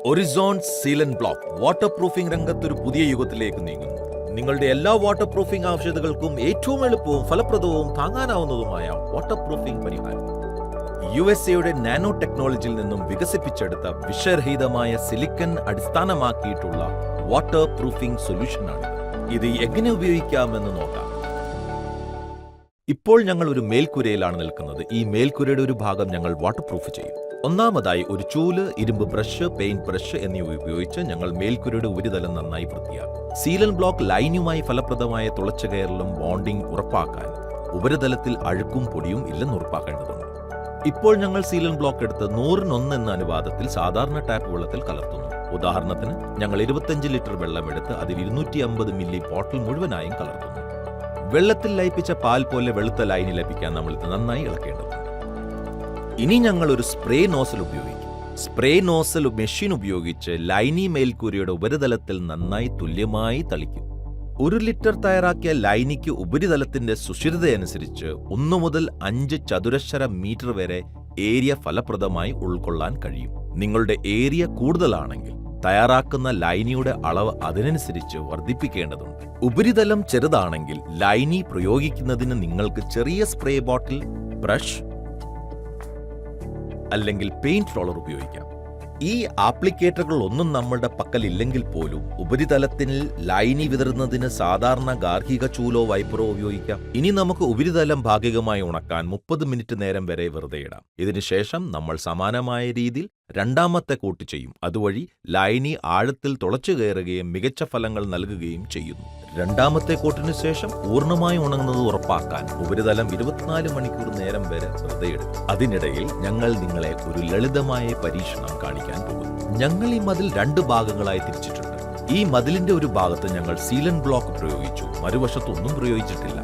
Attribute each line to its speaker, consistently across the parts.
Speaker 1: ഒറിസോൺ സീലൻ block water proofing രംഗത്തൊരു പുതിയ യുഗത്തിലേക്ക് നീങ്ങുന്നു. നിങ്ങളുടെ എല്ലാ വാട്ടർ പ്രൂഫിംഗ് ആവശ്യകതകൾക്കും ഏറ്റവും എളുപ്പവും ഫലപ്രദവും താങ്ങാനാവുന്നതുമായ വാട്ടർ പ്രൂഫിംഗ് പരിഹാരം USA നാനോ ടെക്നോളജിയിൽ നിന്നും വികസിപ്പിച്ചെടുത്ത വിഷരഹിതമായ സിലിക്കൺ അടിസ്ഥാനമാക്കിയിട്ടുള്ള വാട്ടർ പ്രൂഫിംഗ് സൊല്യൂഷനാണ്. ഇത് എങ്ങനെ ഉപയോഗിക്കാമെന്ന് നോക്കാം. ഇപ്പോൾ ഞങ്ങൾ ഒരു മേൽക്കൂരയിലാണ് നിൽക്കുന്നത്. ഈ മേൽക്കൂരയുടെ ഒരു ഭാഗം ഞങ്ങൾ വാട്ടർ പ്രൂഫ് ചെയ്യും. ഒന്നാമതായി ഒരു ചൂല്, ഇരുമ്പ് ബ്രഷ്, പെയിന്റ് ബ്രഷ് എന്നിവ ഉപയോഗിച്ച് ഞങ്ങൾ മേൽക്കൂരയുടെ ഉപരിതലം നന്നായി വൃത്തിയാക്കും. സീലൻ ബ്ലോക്ക് ലൈനുമായി ഫലപ്രദമായ തുളച്ചു കയറലും ബോണ്ടിംഗ് ഉറപ്പാക്കാൻ ഉപരിതലത്തിൽ അഴുക്കും പൊടിയും ഇല്ലെന്ന് ഉറപ്പാക്കേണ്ടതുണ്ട്. ഇപ്പോൾ ഞങ്ങൾ സീലൻ ബ്ലോക്ക് എടുത്ത് 100:1 എന്ന അനുപാതത്തിൽ സാധാരണ ടാപ്പ് വെള്ളത്തിൽ കലർത്തുന്നു. ഉദാഹരണത്തിന് ഞങ്ങൾ 25 ലിറ്റർ വെള്ളം എടുത്ത് അതിൽ 250 മില്ലി ബോട്ടിൽ മുഴുവനായും കലർത്തുന്നു. വെള്ളത്തിൽ ലയിപ്പിച്ച പാൽ പോലെ വെളുത്ത ലൈന് ലഭിക്കാൻ നമ്മൾ ഇത് നന്നായി ഇളക്കേണ്ടതുണ്ട്. ഇനി ഞങ്ങൾ ഒരു സ്പ്രേ നോസൽ ഉപയോഗിക്കും. സ്പ്രേ നോസൽ മെഷീൻ ഉപയോഗിച്ച് ലൈനി മേൽക്കൂരയുടെ ഉപരിതലത്തിൽ നന്നായി തുല്യമായി തളിക്കും. 1 ലിറ്റർ തയ്യാറാക്കിയ ലൈനിക്ക് ഉപരിതലത്തിന്റെ സുഷിരതയനുസരിച്ച് 1 മുതൽ 5 ചതുരശ്ര മീറ്റർ വരെ ഏരിയ ഫലപ്രദമായി ഉൾക്കൊള്ളാൻ കഴിയും. നിങ്ങളുടെ ഏരിയ കൂടുതലാണെങ്കിൽ തയ്യാറാക്കുന്ന ലൈനിയുടെ അളവ് അതിനനുസരിച്ച് വർദ്ധിപ്പിക്കേണ്ടതുണ്ട്. ഉപരിതലം ചെറുതാണെങ്കിൽ ലൈനി പ്രയോഗിക്കുന്നതിന് നിങ്ങൾക്ക് ചെറിയ സ്പ്രേ ബോട്ടിൽ, ബ്രഷ് അല്ലെങ്കിൽ പെയിന്റ് റോളർ ഉപയോഗിക്കാം. ഈ ആപ്ലിക്കേറ്ററുകൾ ഒന്നും നമ്മളുടെ പക്കലില്ലെങ്കിൽ പോലും ഉപരിതലത്തിൽ ലൈനി വിതറുന്നതിന് സാധാരണ ഗാർഹിക ചൂലോ വൈപ്പറോ ഉപയോഗിക്കാം. ഇനി നമുക്ക് ഉപരിതലം ഭാഗികമായി ഉണക്കാൻ 30 മിനിറ്റ് നേരം വരെ വെറുതെ ഇടാം. ഇതിനുശേഷം നമ്മൾ സമാനമായ രീതിയിൽ രണ്ടാമത്തെ കോട്ട് ചെയ്യും. അതുവഴി ലൈനി ആഴത്തിൽ തുളച്ചു കയറുകയും മികച്ച ഫലങ്ങൾ നൽകുകയും ചെയ്യുന്നു. രണ്ടാമത്തെ കോട്ടിന് ശേഷം പൂർണ്ണമായി ഉണങ്ങുന്നത് ഉറപ്പാക്കാൻ ഉപരിതലം 24 മണിക്കൂർ നേരം വരെ വെറുതെ ഇടും. അതിനിടയിൽ ഞങ്ങൾ നിങ്ങളെ ഒരു ലളിതമായ പരീക്ഷണം കാണിക്കാൻ പോകുന്നു. ഞങ്ങൾ ഈ മതിൽ 2 ഭാഗങ്ങളായി തിരിച്ചിട്ടുണ്ട്. ഈ മതിലിന്റെ ഒരു ഭാഗത്ത് ഞങ്ങൾ സീലൻ ബ്ലോക്ക് പ്രയോഗിച്ചു, മറുവശത്ത് ഒന്നും പ്രയോഗിച്ചിട്ടില്ല.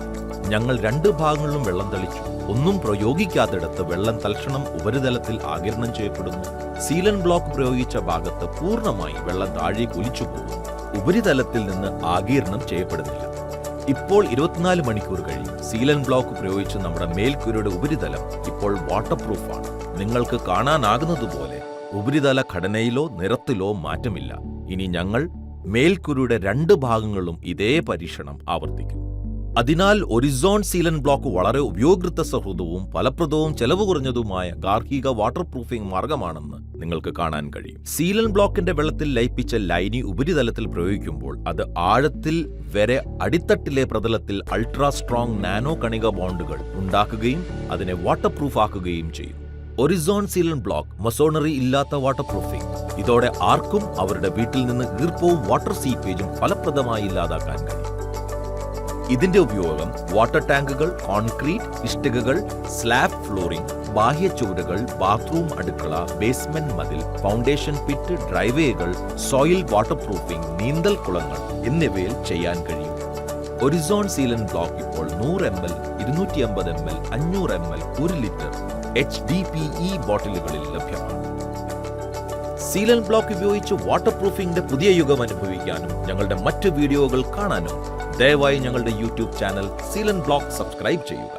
Speaker 1: ഞങ്ങൾ 2 ഭാഗങ്ങളിലും വെള്ളം തളിച്ചു. ഒന്നും പ്രയോഗിക്കാത്തിടത്ത് വെള്ളം തൽക്ഷണം ഉപരിതലത്തിൽ ആഗിരണം ചെയ്യപ്പെടുന്നു. സീലൻ ബ്ലോക്ക് പ്രയോഗിച്ച ഭാഗത്ത് പൂർണ്ണമായി വെള്ളം താഴേക്ക് ഒലിച്ചു പോകുന്നു. ഉപരിതലത്തിൽ നിന്ന് ആഗിരണം ചെയ്യപ്പെടുന്നില്ല. ഇപ്പോൾ 24 മണിക്കൂർ കഴിഞ്ഞു. സീലൻ ബ്ലോക്ക് പ്രയോഗിച്ച് നമ്മുടെ മേൽക്കൂരയുടെ ഉപരിതലം ഇപ്പോൾ വാട്ടർ പ്രൂഫാണ്. നിങ്ങൾക്ക് കാണാനാകുന്നതുപോലെ ഉപരിതല ഘടനയിലോ നിറത്തിലോ മാറ്റമില്ല. ഇനി ഞങ്ങൾ മേൽക്കൂരയുടെ 2 ഭാഗങ്ങളിലും ഇതേ പരീക്ഷണം ആവർത്തിക്കും. അതിനാൽ ഒറിസോൺ സീലൻ ബ്ലോക്ക് വളരെ ഉപയോക്തൃ സൗഹൃദവും ഫലപ്രദവും ചെലവ് കുറഞ്ഞതുമായ ഗാർഹിക വാട്ടർ പ്രൂഫിംഗ് മാർഗമാണെന്ന് നിങ്ങൾക്ക് കാണാൻ കഴിയും. സീലൻ ബ്ലോക്കിന്റെ വെള്ളത്തിൽ ലയിപ്പിച്ച ലൈനി ഉപരിതലത്തിൽ പ്രയോഗിക്കുമ്പോൾ അത് ആഴത്തിൽ വരെ അടിത്തട്ടിലെ പ്രതലത്തിൽ അൾട്രാ സ്ട്രോങ് നാനോ കണിക ബോണ്ടുകൾ ഉണ്ടാക്കുകയും അതിനെ വാട്ടർ പ്രൂഫ് ആക്കുകയും ചെയ്യും. ഒറിസോൺ സീലൻ ബ്ലോക്ക് മസോണറി ഇല്ലാത്ത വാട്ടർ പ്രൂഫിംഗ്. ഇതോടെ ആർക്കും അവരുടെ വീട്ടിൽ നിന്ന് ഈർപ്പവും വാട്ടർ സീപ്പേജും ഫലപ്രദമായി ഇല്ലാതാക്കാൻ കഴിയും. ഇതിന്റെ ഉപയോഗം വാട്ടർ ടാങ്കുകൾ, കോൺക്രീറ്റ് ഇഷ്ടികകൾ, സ്ലാബ് ഫ്ലോറിംഗ്, ബാഹ്യ ചുവരുകൾ, ബാത്റൂം, അടുക്കള, ബേസ്മെന്റ് മതിൽ, ഫൗണ്ടേഷൻ പിറ്റ്, ഡ്രൈവേകൾ, സോയിൽ വാട്ടർ പ്രൂഫിംഗ്, നീന്തൽ കുളങ്ങൾ എന്നിവയിൽ ചെയ്യാൻ കഴിയും. ഒറിസോൺ സീലൻ ബ്ലോക്ക് ഇപ്പോൾ 100 ml, 250 ml, 500 ml, 1 litre HDPE ബോട്ടിലുകളിൽ ലഭ്യമാണ്. സീലൻ ബ്ലോക്ക് ഉപയോഗിച്ച് വാട്ടർ പ്രൂഫിംഗിന്റെ പുതിയ യുഗം അനുഭവിക്കാനും ഞങ്ങളുടെ മറ്റ് വീഡിയോകൾ കാണാനും ദയവായി ഞങ്ങളുടെ YouTube ചാനൽ സീലൻ ബ്ലോക്ക് സബ്സ്ക്രൈബ് ചെയ്യുക.